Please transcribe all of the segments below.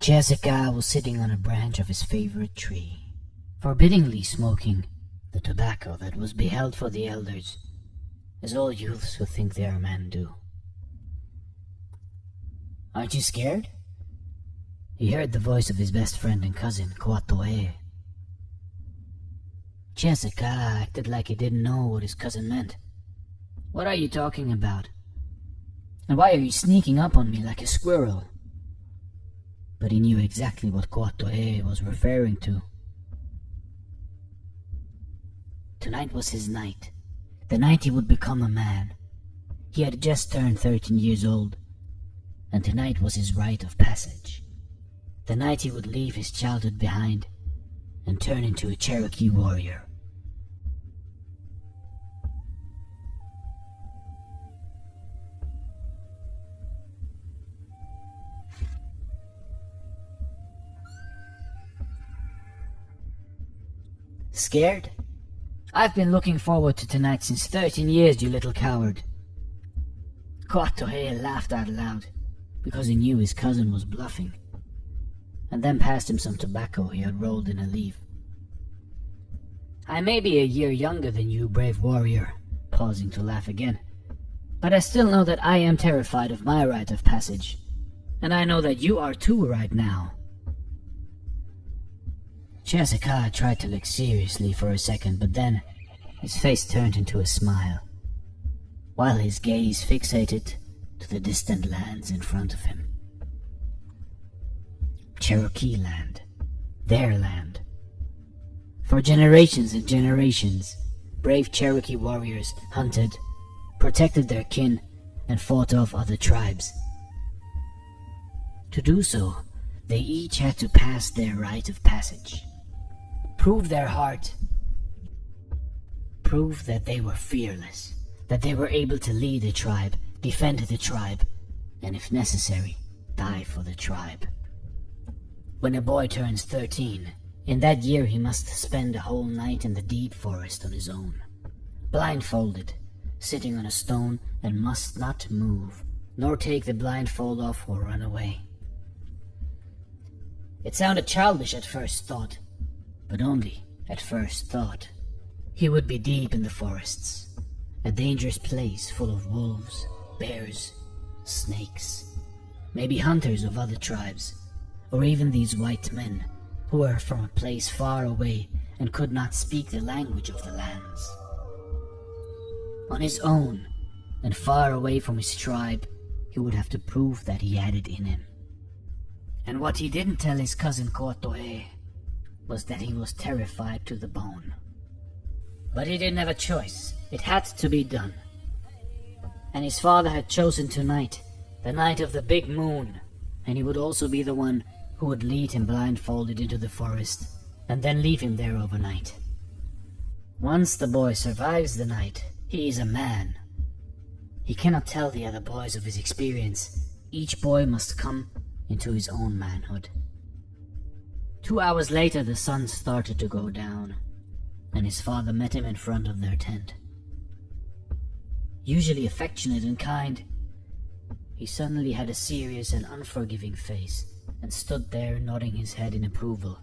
Cherokee was sitting on a branch of his favorite tree, forbiddingly smoking the tobacco that was beheld for the elders, as all youths who think they are men do. "Aren't you scared?" He heard the voice of his best friend and cousin, Koatoe. Cherokee acted like he didn't know what his cousin meant. "What are you talking about? And why are you sneaking up on me like a squirrel?" But he knew exactly what Koatoe was referring to. Tonight was his night, the night he would become a man. He had just turned 13 years old, and tonight was his rite of passage. The night he would leave his childhood behind and turn into a Cherokee warrior. Scared? I've been looking forward to tonight since 13 years, you little coward. Koatohe laughed out loud, because he knew his cousin was bluffing, and then passed him some tobacco he had rolled in a leaf. "I may be a year younger than you, brave warrior," pausing to laugh again, "but I still know that I am terrified of my rite of passage, and I know that you are too right now." Cherokee tried to look seriously for a second, but then his face turned into a smile, while his gaze fixated to the distant lands in front of him. Cherokee land, their land. For generations and generations, brave Cherokee warriors hunted, protected their kin, and fought off other tribes. To do so, they each had to pass their rite of passage. Prove their heart. Prove that they were fearless, that they were able to lead a tribe, defend the tribe, and if necessary, die for the tribe. When a boy turns 13, in that year he must spend a whole night in the deep forest on his own, blindfolded, sitting on a stone, and must not move, nor take the blindfold off or run away. It sounded childish at first thought, but only at first thought. He would be deep in the forests, a dangerous place full of wolves, bears, snakes, maybe hunters of other tribes, or even these white men who were from a place far away and could not speak the language of the lands. On his own, and far away from his tribe, he would have to prove that he had it in him. And what he didn't tell his cousin Koatoe was that he was terrified to the bone. But he didn't have a choice. It had to be done. And his father had chosen tonight, the night of the big moon, and he would also be the one who would lead him blindfolded into the forest and then leave him there overnight. Once the boy survives the night, he is a man. He cannot tell the other boys of his experience. Each boy must come into his own manhood. 2 hours later, the sun started to go down, and his father met him in front of their tent. Usually affectionate and kind, he suddenly had a serious and unforgiving face, and stood there nodding his head in approval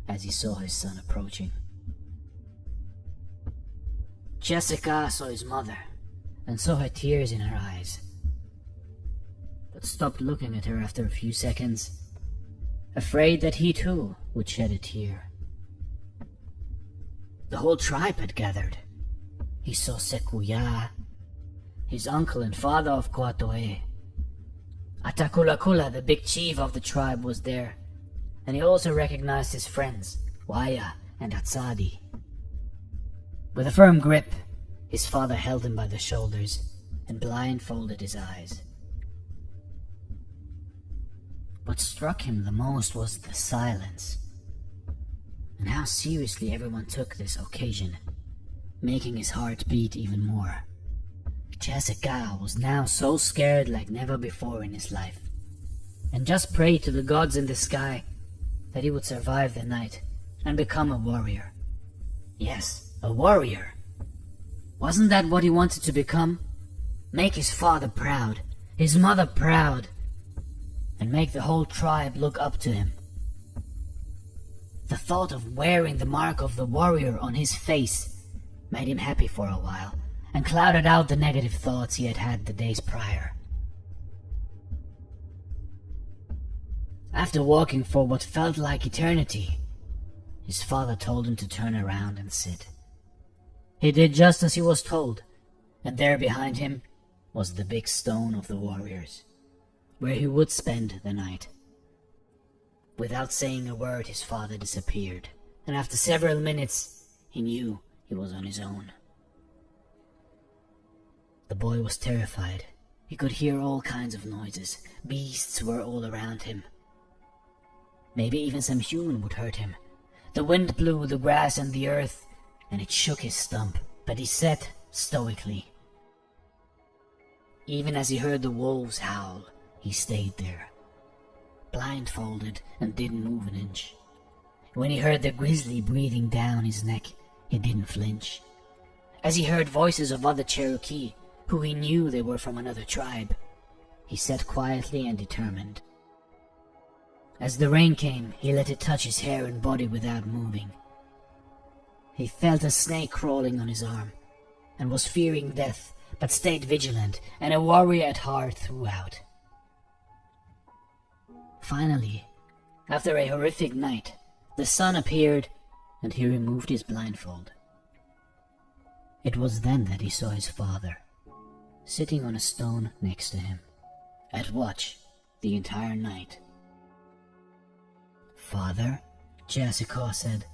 as he saw his son approaching. Cherokee saw his mother, and saw her tears in her eyes, but stopped looking at her after a few seconds, afraid that he too would shed a tear. The whole tribe had gathered. He saw Sekuya, his uncle and father of Koatoe. Atakulakula, the big chief of the tribe, was there, and he also recognized his friends, Waya and Hatsadi. With a firm grip, his father held him by the shoulders and blindfolded his eyes. What struck him the most was the silence, and how seriously everyone took this occasion, making his heart beat even more. Cherokee was now so scared like never before in his life, and just prayed to the gods in the sky that he would survive the night and become a warrior. Yes, a warrior. Wasn't that what he wanted to become? Make his father proud, his mother proud, and make the whole tribe look up to him. The thought of wearing the mark of the warrior on his face made him happy for a while, and clouded out the negative thoughts he had had the days prior. After walking for what felt like eternity, his father told him to turn around and sit. He did just as he was told, and there behind him was the big stone of the warriors, where he would spend the night. Without saying a word, his father disappeared, and after several minutes, he knew he was on his own. The boy was terrified. He could hear all kinds of noises. Beasts were all around him. Maybe even some human would hurt him. The wind blew the grass and the earth, and it shook his stump, but he sat stoically. Even as he heard the wolves howl, he stayed there, blindfolded, and didn't move an inch. When he heard the grizzly breathing down his neck, he didn't flinch. As he heard voices of other Cherokee, who he knew they were from another tribe, he sat quietly and determined. As the rain came, he let it touch his hair and body without moving. He felt a snake crawling on his arm, and was fearing death, but stayed vigilant and a warrior at heart throughout. Finally, after a horrific night, the sun appeared, and he removed his blindfold. It was then that he saw his father, sitting on a stone next to him, at watch the entire night. "Father," Cherokee said.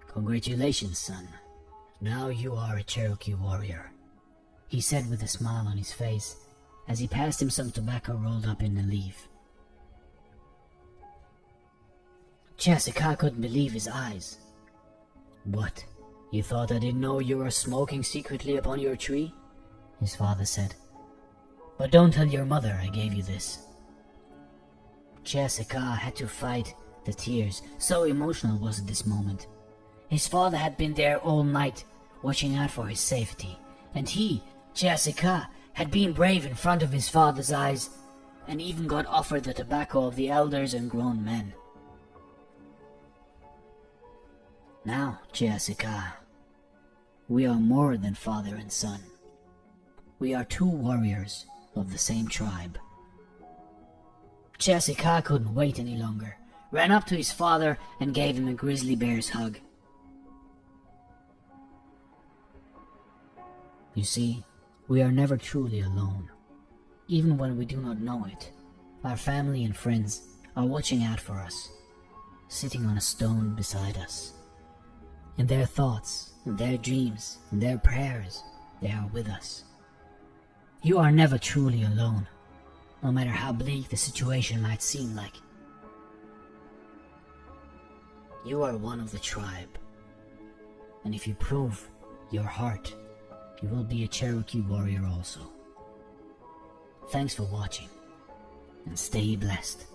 "Congratulations, son. Now you are a Cherokee warrior," he said with a smile on his face, as he passed him some tobacco rolled up in a leaf. Cherokee couldn't believe his eyes. "What? You thought I didn't know you were smoking secretly upon your tree?" his father said. "But don't tell your mother I gave you this." Cherokee had to fight the tears, so emotional was this moment. His father had been there all night, watching out for his safety, and he, Cherokee, had been brave in front of his father's eyes, and even got offered the tobacco of the elders and grown men. Now, Cherokee, we are more than father and son. We are two warriors of the same tribe. Cherokee couldn't wait any longer, ran up to his father and gave him a grizzly bear's hug. You see, we are never truly alone. Even when we do not know it, our family and friends are watching out for us, sitting on a stone beside us. In their thoughts, in their dreams, in their prayers, they are with us. You are never truly alone, no matter how bleak the situation might seem like. You are one of the tribe, and if you prove your heart, you will be a Cherokee warrior also. Thanks for watching, and stay blessed.